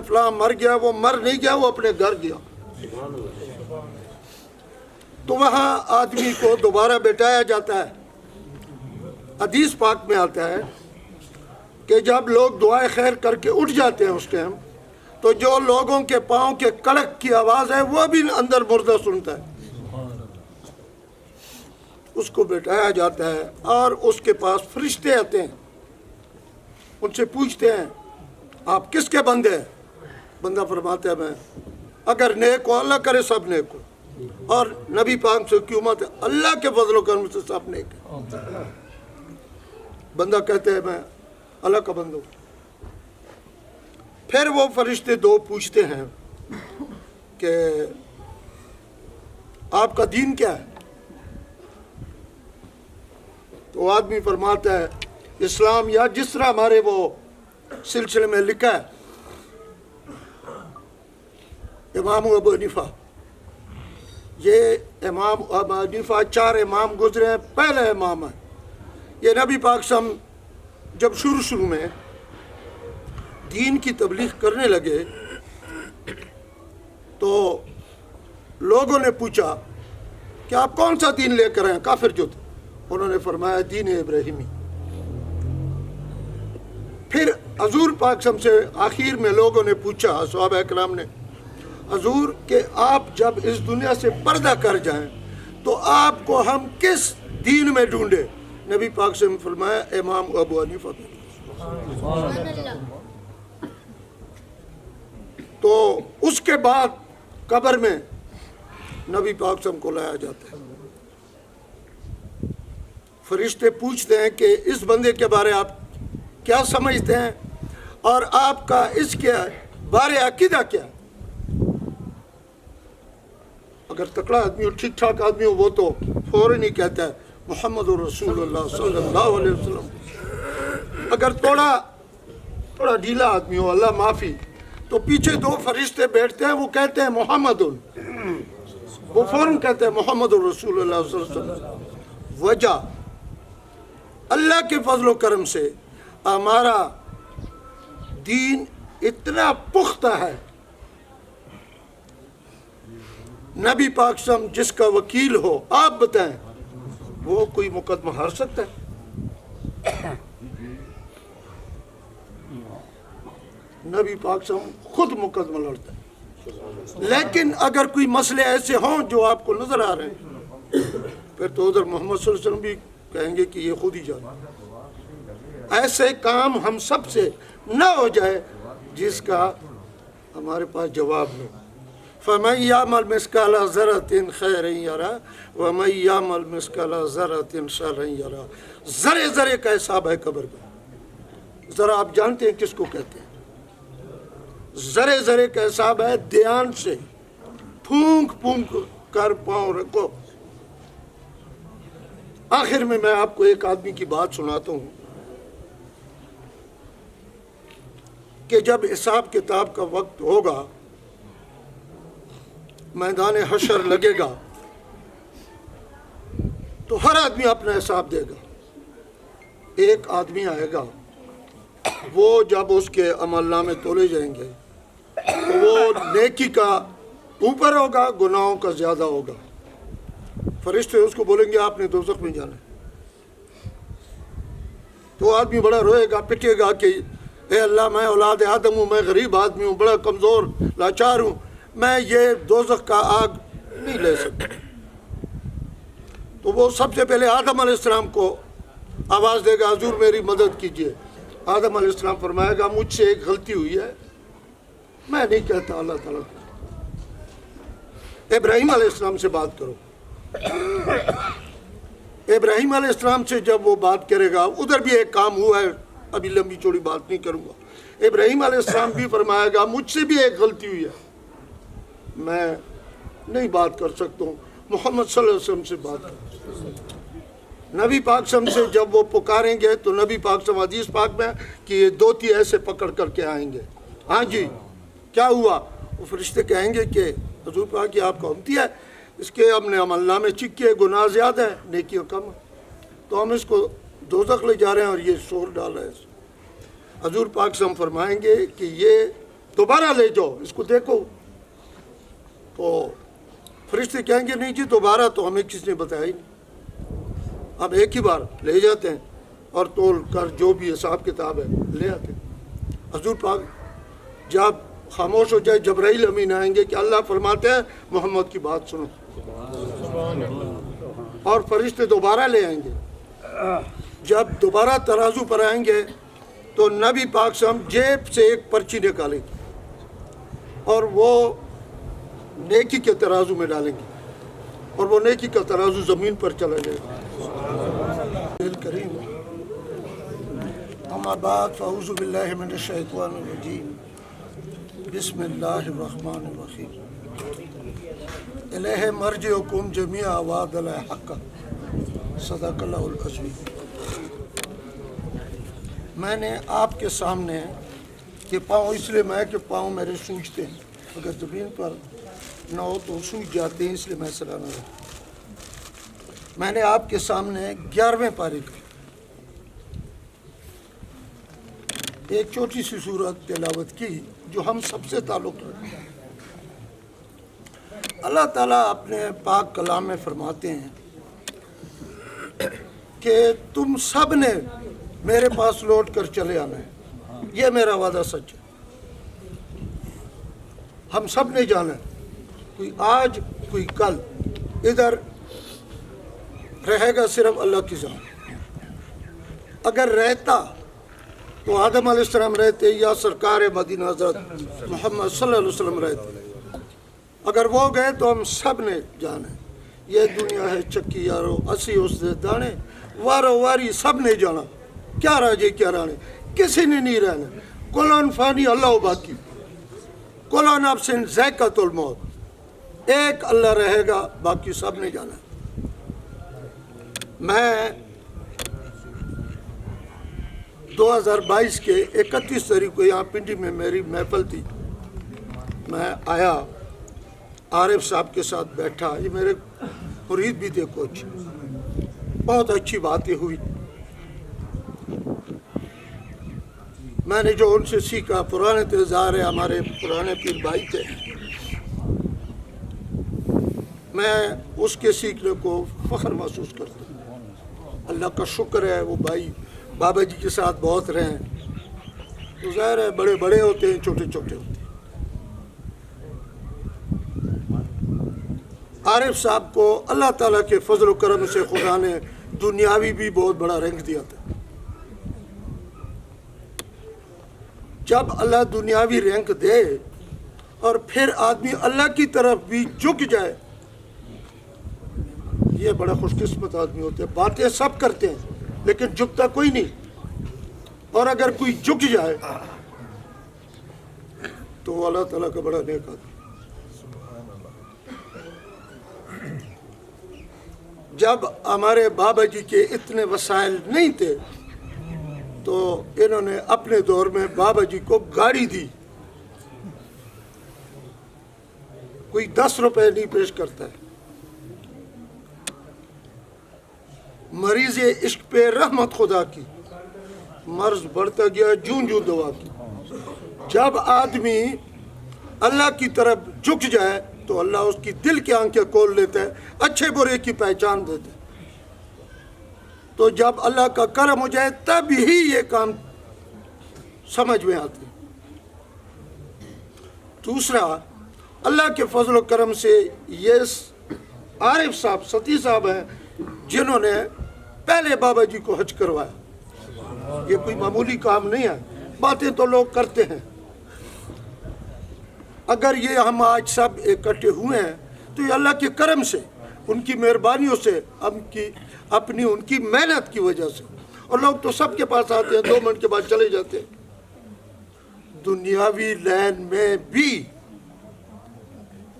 فلاں مر گیا، وہ مر نہیں گیا، وہ اپنے گھر گیا. تو وہاں آدمی کو دوبارہ بٹھایا جاتا ہے. حدیث پاک میں آتا ہے کہ جب لوگ دعائے خیر کر کے اٹھ جاتے ہیں اس ٹائم، تو جو لوگوں کے پاؤں کے کڑک کی آواز ہے وہ بھی اندر مردہ سنتا ہے. اس کو بٹھایا جاتا ہے اور اس کے پاس فرشتے آتے ہیں، ان سے پوچھتے ہیں آپ کس کے بندے ہیں؟ بندہ فرماتا ہے میں اگر نیک ہو، اللہ کرے سب نیک ہو، اور نبی پاک سے کی امت ہے اللہ کے فضل و کرم سے سب نیک ہے. بندہ کہتے ہیں میں اللہ کا بندہ ہوں. پھر وہ فرشتے دو پوچھتے ہیں کہ آپ کا دین کیا ہے؟ تو آدمی فرماتا ہے اسلام، یا جس طرح ہمارے وہ سلسلے میں لکھا ہے امام ابو حنیفہ. یہ امام ابو حنیفہ 4 امام گزرے ہیں، پہلا امام ہے. یہ نبی پاک صلی اللہ علیہ وسلم جب شروع میں دین کی تبلیغ کرنے لگے تو لوگوں نے پوچھا کہ آپ کون سا دین لے کر آئے؟ کافر جو تھے انہوں نے فرمایا دین ابراہیمی. پھر حضور پاک صلی اللہ علیہ وسلم سے آخر میں لوگوں نے پوچھا، صحابہ اکرام نے، حضور کہ آپ جب اس دنیا سے پردہ کر جائیں تو آپ کو ہم کس دین میں ڈھونڈے؟ نبی پاک سے فرمایا امام ابو حنیفہ. تو اس کے بعد قبر میں نبی پاک سے ہم کو لایا جاتا ہے. فرشتے پوچھتے ہیں کہ اس بندے کے بارے آپ کیا سمجھتے ہیں اور آپ کا اس کے بارے عقیدہ کیا ہے؟ اگر تکڑا آدمی ہو، ٹھیک ٹھاک آدمی ہو، وہ تو فوراً ہی کہتا ہے محمد رسول اللہ صلی اللہ علیہ وسلم. اگر تھوڑا ڈھیلا آدمی ہو، اللہ معافی، تو پیچھے 2 فرشتے بیٹھتے ہیں، وہ کہتے ہیں محمد، وہ فوراً کہتے ہیں محمد رسول اللہ صلی اللہ علیہ وسلم. وجہ اللہ کے فضل و کرم سے ہمارا دین اتنا پختہ ہے. نبی پاک صلی اللہ علیہ وسلم جس کا وکیل ہو، آپ بتائیں وہ کوئی مقدمہ ہار سکتا ہے؟ نبی پاک صلی اللہ علیہ وسلم خود مقدمہ لڑتا ہے. لیکن اگر کوئی مسئلے ایسے ہوں جو آپ کو نظر آ رہے ہیں، پھر تو ادھر محمد صلی اللہ علیہ وسلم بھی کہیں گے کہ یہ خود ہی جانا. ایسے کام ہم سب سے نہ ہو جائے جس کا ہمارے پاس جواب ہو. فَمَنْ يَعْمَلْ مِثْقَالَ ذَرَّةٍ خَيْرًا يَرَهُ وَمَنْ يَعْمَلْ مِثْقَالَ ذَرَّةٍ شَرًّا يَرَهُ. ذرے کا حساب ہے قبر کا. ذرا آپ جانتے ہیں کس کو کہتے ہیں؟ ذرے کا حساب ہے دھیان سے پھونک کر پاؤں رکھو. آخر میں آپ کو ایک آدمی کی بات سناتا ہوں کہ جب حساب کتاب کا وقت ہوگا، میدان حشر لگے گا، تو ہر آدمی اپنا حساب دے گا. ایک آدمی آئے گا، وہ جب اس کے عمل نامے تولے جائیں گے تو وہ نیکی کا اوپر ہوگا، گناہوں کا زیادہ ہوگا. فرشتے اس کو بولیں گے آپ نے دوزخ میں جانا ہے. تو آدمی بڑا روئے گا، پٹے گا کہ اے اللہ میں اولاد آدم ہوں، میں غریب آدمی ہوں، بڑا کمزور لاچار ہوں، میں یہ دوزخ کا آگ نہیں لے سکتا. تو وہ سب سے پہلے آدم علیہ السلام کو آواز دے گا حضور میری مدد کیجئے. آدم علیہ السلام فرمائے گا مجھ سے ایک غلطی ہوئی ہے، میں نہیں کہتا اللہ تعالیٰ. ابراہیم علیہ السلام سے بات کرو. ابراہیم علیہ السلام سے جب وہ بات کرے گا، ادھر بھی ایک کام ہوا ہے، ابھی لمبی چوڑی بات نہیں کروں گا. ابراہیم علیہ السلام بھی فرمائے گا مجھ سے بھی ایک غلطی ہوئی ہے، میں نہیں بات کر سکتا ہوں. محمد صلی اللہ علیہ وسلم سے بات کرو. نبی پاک صلی اللہ علیہ وسلم سے جب وہ پکاریں گے تو نبی پاک صلی اللہ علیہ وسلم حدیث پاک میں کہ یہ دوتی ایسے پکڑ کر کے آئیں گے. ہاں جی کیا ہوا؟ وہ فرشتے کہیں گے کہ حضور پاک یہ آپ کا امتی ہے. اس کے اپنے عمل نامے چکے، گناہ زیادہ ہے نیکیوں کم ہے، تو ہم اس کو دوزخ لے جا رہے ہیں اور یہ شور ڈال رہے ہیں۔ حضور پاک سے ہم فرمائیں گے کہ یہ دوبارہ لے جاؤ، اس کو دیکھو، تو فرشتے کہیں گے نہیں جی دوبارہ تو ہمیں کس نے بتایا ہی نہیں، اب ایک ہی بار لے جاتے ہیں اور تول کر جو بھی حساب کتاب ہے لے آتے ہیں۔ حضور پاک جب خاموش ہو جائے جبرائیل امین آئیں گے کہ اللہ فرماتے ہیں محمد کی بات سنو، اور فرشتے دوبارہ لے آئیں گے۔ جب دوبارہ ترازو پر آئیں گے تو نبی پاک سے ہم جیب سے ایک پرچی نکالیں گے اور وہ نیکی کے ترازو میں ڈالیں گے، اور وہ نیکی کا ترازو زمین پر چلا جائے گا۔ کریم اما بعد فاعوذ باللہ من الشیطان الرجیم، بسم اللہ الرحمن الرحیم، الیہ مرجعکم جمیعا وعد اللہ حقا، صدق اللہ العظیم۔ میں نے آپ کے سامنے کہ پاؤں اس لیے میں کہ پاؤں میرے سوجتے ہیں، اگر زمین پر نہ ہو تو سوج جاتے ہیں، اس لیے میں سلانا رہا۔ میں نے آپ کے سامنے 11ویں پارے کی ایک چھوٹی سی سورت تلاوت کی جو ہم سب سے تعلق رکھتے ہیں۔ اللہ تعالیٰ اپنے پاک کلام میں فرماتے ہیں کہ تم سب نے میرے پاس لوٹ کر چلے آنا ہے، یہ میرا وعدہ سچ ہے۔ ہم سب نے جانا ہے، کوئی آج کوئی کل، ادھر رہے گا صرف اللہ کی ذات۔ اگر رہتا تو آدم علیہ السلام رہتے یا سرکار مدینہ حضرت محمد صلی اللہ علیہ وسلم رہتے، اگر وہ گئے تو ہم سب نے جانا ہے۔ یہ دنیا ہے چکی یارو، اسی اس دے دانے، وارو واری سب نے جانا، کیا راجے کیا رانے، کسی نے نہیں رہنا۔ کلون فانی اللہ باقی، کلون نفسن ذائقۃ الموت، ایک اللہ رہے گا، باقی سب نے جانا۔ میں 2022 کے 31 تاریخ کو یہاں پنڈی میں میری محفل تھی، میں آیا، عارف صاحب کے ساتھ بیٹھا، یہ میرے مرید بھی تھے کچھ، بہت اچھی باتیں ہوئی۔ میں نے جو ان سے سیکھا، پرانے تیزار ہے، ہمارے پرانے پیر بھائی تھے، میں اس کے سیکھنے کو فخر محسوس کرتا ہوں۔ اللہ کا شکر ہے وہ بھائی بابا جی کے ساتھ بہت رہے ہیں، تو ظاہر ہے بڑے بڑے ہوتے ہیں، چھوٹے چھوٹے ہوتے ہیں۔ عارف صاحب کو اللہ تعالیٰ کے فضل و کرم سے خدا نے دنیاوی بھی بہت بڑا رینک دیا تھا۔ جب اللہ دنیاوی رینک دے اور پھر آدمی اللہ کی طرف بھی جھک جائے، یہ بڑا خوش قسمت آدمی ہوتے ہیں۔ باتیں سب کرتے ہیں لیکن جھکتا کوئی نہیں، اور اگر کوئی جھک جائے تو وہ اللہ تعالیٰ کا بڑا نیک آدمی۔ جب ہمارے بابا جی کے اتنے وسائل نہیں تھے تو انہوں نے اپنے دور میں بابا جی کو گاڑی دی۔ کوئی 10 روپے نہیں پیش کرتا ہے۔ مریض عشق پہ رحمت خدا کی، مرض بڑھتا گیا جون جون دوا کی۔ جب آدمی اللہ کی طرف جھک جائے تو اللہ اس کی دل کی آنکھیں کھول لیتا ہے، اچھے برے کی پہچان دیتا ہے۔ تو جب اللہ کا کرم ہو جائے تب ہی یہ کام سمجھ میں آتے۔ دوسرا، اللہ کے فضل و کرم سے یہ عارف صاحب ستی صاحب ہیں جنہوں نے پہلے بابا جی کو حج کروایا۔ یہ کوئی معمولی کام نہیں ہے، باتیں تو لوگ کرتے ہیں۔ اگر یہ ہم آج سب اکٹھے ہوئے ہیں تو یہ اللہ کے کرم سے، ان کی مہربانیوں سے، اپنی ان کی محنت کی وجہ سے۔ اور لوگ تو سب کے پاس آتے ہیں، 2 منٹ کے بعد چلے جاتے ہیں۔ دنیاوی لین میں بھی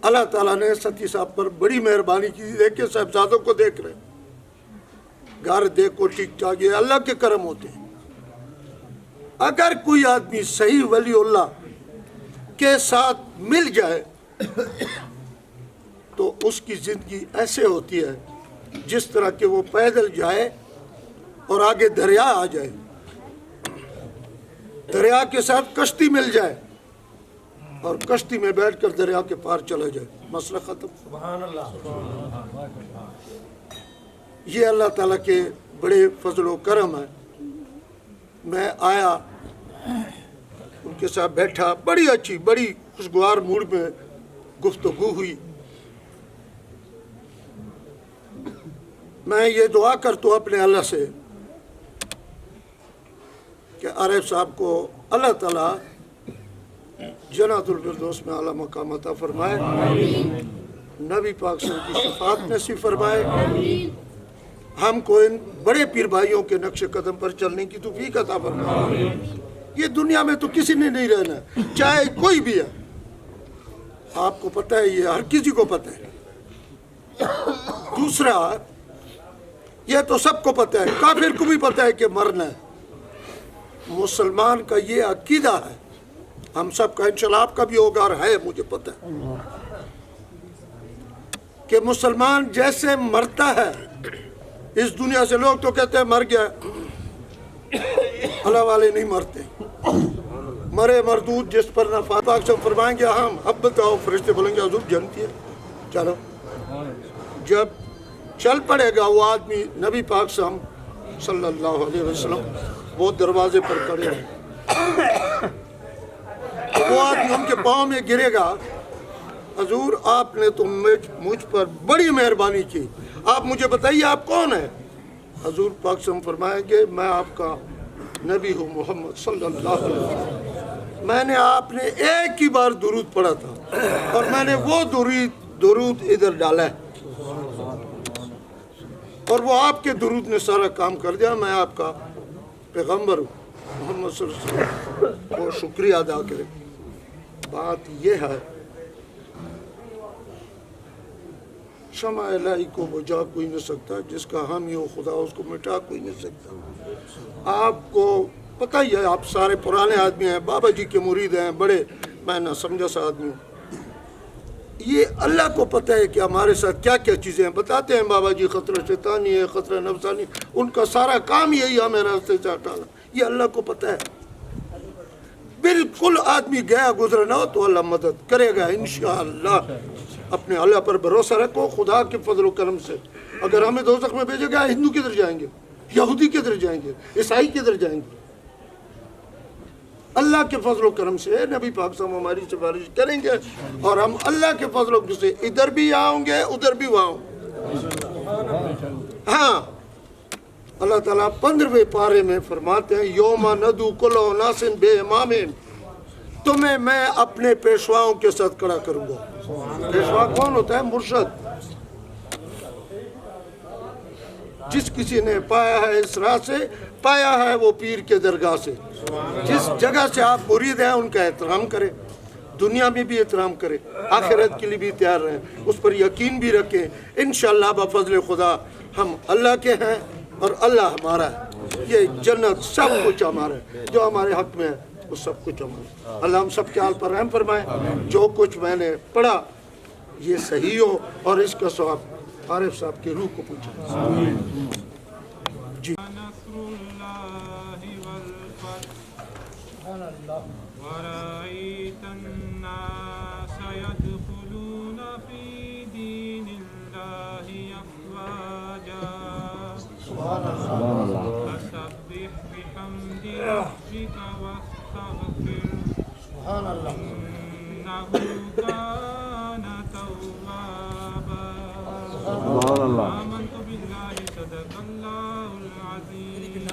اللہ تعالیٰ نے ستی صاحب پر بڑی مہربانی کی۔ دیکھیں صاحبزادوں کو دیکھ رہے ہیں، گھر دیکھو ٹھیک ٹھاک، یہ اللہ کے کرم ہوتے ہیں۔ اگر کوئی آدمی صحیح ولی اللہ کے ساتھ مل جائے تو اس کی زندگی ایسے ہوتی ہے جس طرح کہ وہ پیدل جائے اور آگے دریا آ جائے، دریا کے ساتھ کشتی مل جائے اور کشتی میں بیٹھ کر دریا کے پار چلا جائے، مسئلہ ختم۔ سبحان اللہ۔ یہ اللہ تعالیٰ کے بڑے فضل و کرم ہے۔ میں آیا، ان کے ساتھ بیٹھا، بڑی اچھی بڑی خوشگوار موڈ میں گفتگو ہوئی۔ میں یہ دعا کرتا ہوں اپنے اللہ سے کہ عارف صاحب کو اللہ تعالیٰ جنت الفردوس میں اعلیٰ مقام عطا فرمائے، نبی پاک صلی اللہ علیہ وسلم کی شفاعت نصیب فرمائے، ہم کو ان بڑے پیر بھائیوں کے نقش قدم پر چلنے کی توفیق عطا فرمائے۔ یہ دنیا میں تو کسی نے نہیں رہنا، چاہے کوئی بھی ہے، آپ کو پتہ ہے، یہ ہر کسی کو پتہ ہے۔ دوسرا، یہ تو سب کو پتہ ہے، کافر کو بھی پتہ ہے کہ مرنا ہے۔ مسلمان کا یہ عقیدہ ہے، ہم سب کا، انشاءاللہ آپ کا بھی ہوگا اور ہے، مجھے پتہ ہے کہ مسلمان جیسے مرتا ہے اس دنیا سے، لوگ تو کہتے ہیں مر گیا، اللہ والے نہیں مرتے، مرے مردود جس پر نفاذ پاک سے فرمائیں گے ہم، اب بتاؤ، فرشتے بولیں گے حضور جنتی ہے، چلو۔ جب چل پڑے گا وہ آدمی، نبی پاک سے ہم صلی اللہ علیہ وسلم وہ دروازے پر کھڑے ہیں، وہ آدمی ان کے پاؤں میں گرے گا، حضور آپ نے تو مجھ پر بڑی مہربانی کی، آپ مجھے بتائیے آپ کون ہیں؟ حضور پاک سے ہم فرمائیں گے میں آپ کا نبی ہوں محمد صلی اللہ علیہ وسلم، میں نے آپ نے ایک ہی بار درود پڑھا تھا اور میں نے وہ درود ادھر ڈالا ہے اور وہ آپ کے درود نے سارا کام کر دیا، میں آپ کا پیغمبر ہوں محمد صلی اللہ علیہ وسلم کو شکریہ ادا کرے۔ بات یہ ہے، شمع الہی کو بجھا کوئی نہیں سکتا، جس کا حامی ہو خدا اس کو مٹا کوئی نہیں سکتا۔ آپ کو پتہ ہی ہے، آپ سارے پرانے آدمی ہیں، بابا جی کے مرید ہیں، بڑے میں نہ سمجھا سا آدمی ہوں۔ یہ اللہ کو پتہ ہے کہ ہمارے ساتھ کیا کیا چیزیں ہیں، بتاتے ہیں بابا جی خطرہ شیطانی ہے، خطرہ نفسانی، ان کا سارا کام یہی ہمیں راستے سے ہٹانا، یہ اللہ کو پتہ ہے۔ بالکل آدمی گیا گزرا نہ ہو تو اللہ مدد کرے گا انشاءاللہ۔ اپنے اللہ پر بھروسہ رکھو، خدا کے فضل و کرم سے اگر ہمیں دوزخ میں بھیجے گا، ہندو کدھر جائیں گے، یہودی کدھر جائیں گے، عیسائی کدھر جائیں گے؟ اللہ کے فضل و کرم سے نبی پاک صاحب ہماری سفارش کریں گے اور ہم اللہ کے فضل و کرم سے ادھر بھی آؤں گے، ادھر بھی وہاں۔ ہاں، اللہ تعالیٰ 15ویں پارے میں فرماتے ہیں یوم ندعو کل اناس بامام، تمہیں میں اپنے پیشواؤں کے ساتھ کھڑا کروں گا۔ پیشوا کون ہوتا ہے؟ مرشد۔ جس کسی نے پایا ہے اس راہ سے، پایا ہے وہ پیر کے درگاہ سے۔ جس جگہ سے آپ مرید ہیں ان کا احترام کریں، دنیا میں بھی احترام کریں، آخرت کے لیے بھی تیار رہیں، اس پر یقین بھی رکھیں۔ انشاءاللہ بفضل خدا ہم اللہ کے ہیں اور اللہ ہمارا ہے، یہ جنت سب کچھ ہمارا ہے، جو ہمارے حق میں ہے وہ سب کچھ ہمارا ہے۔ اللہ ہم سب کے حال پر رحم فرمائے۔ جو کچھ میں نے پڑھا یہ صحیح ہو اور اس کا ثواب عارف صاحب کی روح کو پہنچائے۔ جی ورأيت الناس يدخلون في دين الله أفواجا فسبح بحمد ربك واستغفره إنه كان توابا آمنت بالله صدق الله العظيم